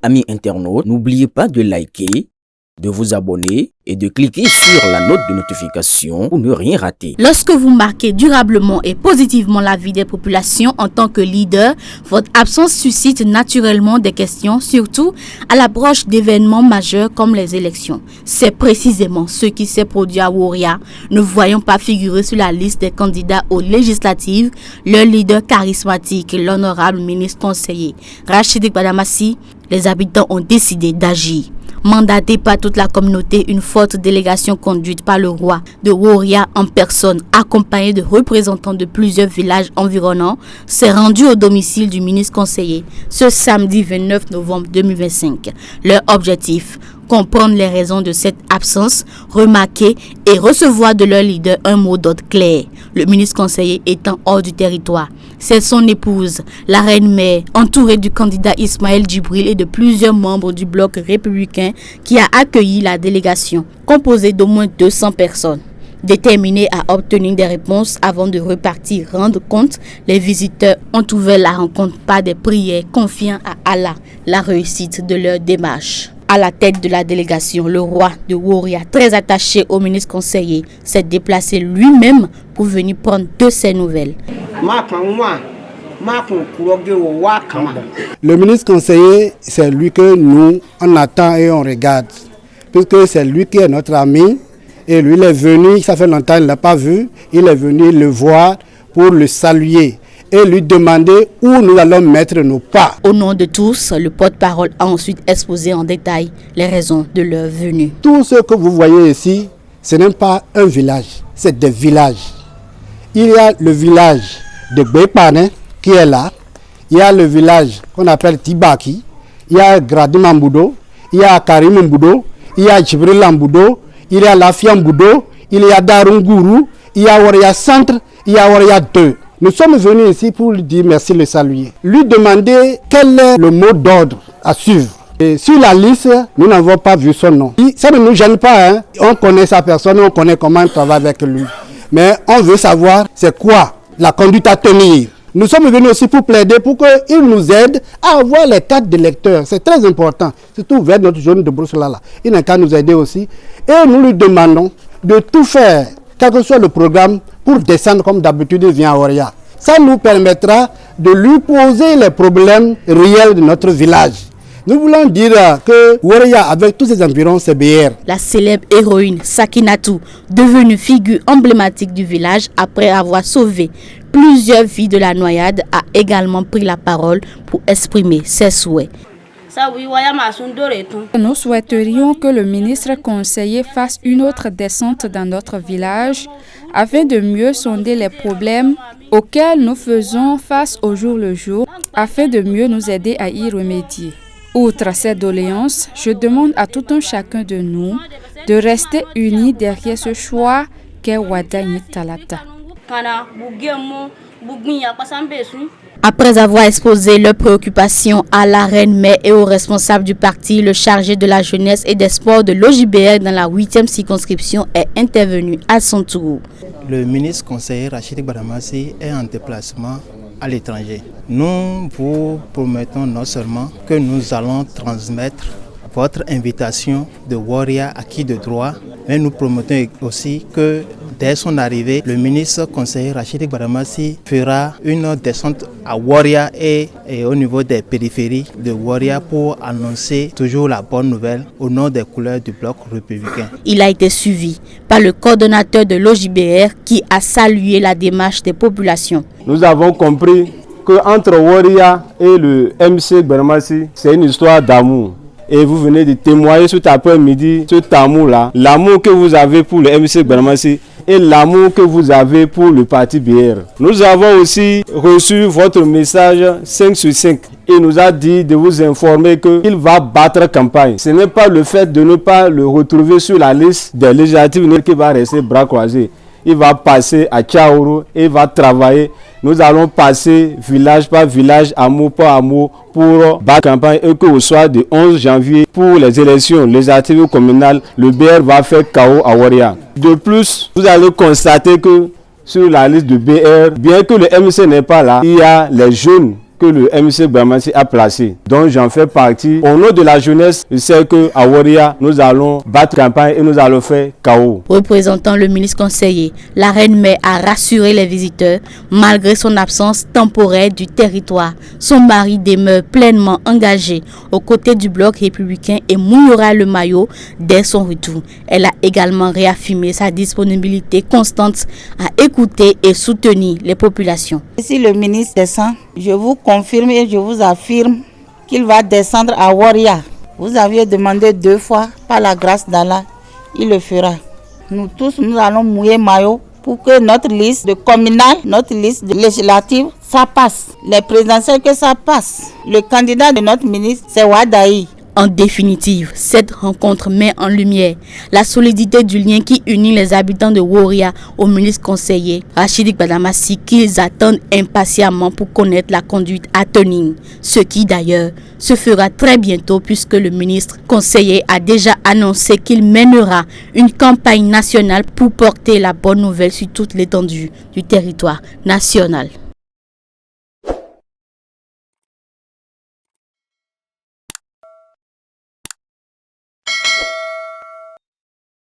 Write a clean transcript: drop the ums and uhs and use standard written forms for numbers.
Amis internautes, n'oubliez pas de liker, de vous abonner et de cliquer sur la note de notification pour ne rien rater. Lorsque vous marquez durablement et positivement la vie des populations en tant que leader, votre absence suscite naturellement des questions, surtout à l'approche d'événements majeurs comme les élections. C'est précisément ce qui s'est produit à Woria. Ne voyons pas figurer sur la liste des candidats aux législatives leur leader charismatique, l'honorable ministre conseiller Rachid Badamassi. Les habitants ont décidé d'agir. Mandaté par toute la communauté, une forte délégation conduite par le roi de Woria en personne, accompagnée de représentants de plusieurs villages environnants, s'est rendue au domicile du ministre conseiller ce samedi 29 novembre 2025. Leur objectif, comprendre les raisons de cette absence, remarquer et recevoir de leur leader un mot d'ordre clair. Le ministre conseiller étant hors du territoire. C'est son épouse, la reine-mère, entourée du candidat Ismaël Djibril et de plusieurs membres du bloc républicain qui a accueilli la délégation, composée d'au moins 200 personnes. Déterminés à obtenir des réponses avant de repartir rendre compte, les visiteurs ont ouvert la rencontre par des prières, confiant à Allah la réussite de leur démarche. À la tête de la délégation, le roi de Woria, très attaché au ministre conseiller, s'est déplacé lui-même pour venir prendre de ses nouvelles. Le ministre conseiller, c'est lui que nous, on attend et on regarde, puisque c'est lui qui est notre ami. Et lui, il est venu, ça fait longtemps qu'il ne l'a pas vu, il est venu le voir pour le saluer et lui demander où nous allons mettre nos pas. Au nom de tous, le porte-parole a ensuite exposé en détail les raisons de leur venue. Tout ce que vous voyez ici, ce n'est pas un village, c'est des villages. Il y a le village de Bepane qui est là, il y a le village qu'on appelle Tibaki, il y a Gradim Mboudo, il y a Karim Mboudo, il y a Djibril Mboudo, il y a Lafia Mboudo, il y a Darunguru, il y a Woria Centre, il y a Woria 2. Nous sommes venus ici pour lui dire merci, le saluer. Lui demander quel est le mot d'ordre à suivre. Et sur la liste, nous n'avons pas vu son nom. Ça ne nous gêne pas, hein. On connaît sa personne, on connaît comment il travaille avec lui. Mais on veut savoir c'est quoi la conduite à tenir. Nous sommes venus aussi pour plaider pour qu'il nous aide à avoir les cartes d'électeurs. C'est très important, surtout vers notre zone de Broussala. Il n'a qu'à nous aider aussi. Et nous lui demandons de tout faire, quel que soit le programme, pour descendre comme d'habitude il vient à Woria. Ça nous permettra de lui poser les problèmes réels de notre village. Nous voulons dire que Woria, avec tous ses environs, c'est BR. La célèbre héroïne Sakinatou, devenue figure emblématique du village après avoir sauvé plusieurs vies de la noyade, a également pris la parole pour exprimer ses souhaits. Nous souhaiterions que le ministre conseiller fasse une autre descente dans notre village afin de mieux sonder les problèmes auxquels nous faisons face au jour le jour, afin de mieux nous aider à y remédier. Outre ces doléances, je demande à tout un chacun de nous de rester unis derrière ce choix qu'est Wadani Talata. Après avoir exposé leurs préoccupations à la reine-mère et aux responsables du parti, le chargé de la jeunesse et des sports de l'OJBR dans la 8e circonscription est intervenu à son tour. Le ministre conseiller Rachid Badamassi est en déplacement à l'étranger. Nous vous promettons non seulement que nous allons transmettre votre invitation de Woria acquis de droit, mais nous promettons aussi que dès son arrivée, le ministre conseiller Rachid Badamassi fera une descente à Woria et au niveau des périphéries de Woria pour annoncer toujours la bonne nouvelle au nom des couleurs du bloc républicain. Il a été suivi par le coordonnateur de l'OJBR qui a salué la démarche des populations. Nous avons compris qu'entre Woria et le MC Badamassi, c'est une histoire d'amour. Et vous venez de témoigner cet après-midi, cet amour-là, l'amour que vous avez pour le MC Badamassi et l'amour que vous avez pour le parti BR. Nous avons aussi reçu votre message 5 sur 5. Il nous a dit de vous informer qu'il va battre campagne. Ce n'est pas le fait de ne pas le retrouver sur la liste des législatives qui va rester bras croisés. Il va passer à Tchaourou et va travailler. Nous allons passer village par village, hameau par hameau pour battre campagne et qu'au soir du 11 janvier pour les élections législatives communales, le BR va faire KO à Woria. De plus, vous allez constater que sur la liste de BR, bien que le MC n'est pas là, il y a les jeunes que le MC Bamassi a placé, dont j'en fais partie. Au nom de la jeunesse, je sais qu'à Waria, nous allons battre campagne et nous allons faire KO. Représentant le ministre conseiller, la reine-mère a rassuré les visiteurs. Malgré son absence temporaire du territoire, son mari demeure pleinement engagé aux côtés du bloc républicain et mouillera le maillot dès son retour. Elle a également réaffirmé sa disponibilité constante à écouter et soutenir les populations. Si le ministre descend, je vous confirme et je vous affirme qu'il va descendre à Waria. Vous aviez demandé 2 fois, par la grâce d'Allah, il le fera. Nous tous, nous allons mouiller maillot pour que notre liste de communal, notre liste de législative, ça passe. Les présidentielles, que ça passe. Le candidat de notre ministre, c'est Wadaï. En définitive, cette rencontre met en lumière la solidité du lien qui unit les habitants de Waria au ministre conseiller Rachidik Badamassi, qu'ils attendent impatiemment pour connaître la conduite à tenir. Ce qui d'ailleurs se fera très bientôt puisque le ministre conseiller a déjà annoncé qu'il mènera une campagne nationale pour porter la bonne nouvelle sur toute l'étendue du territoire national.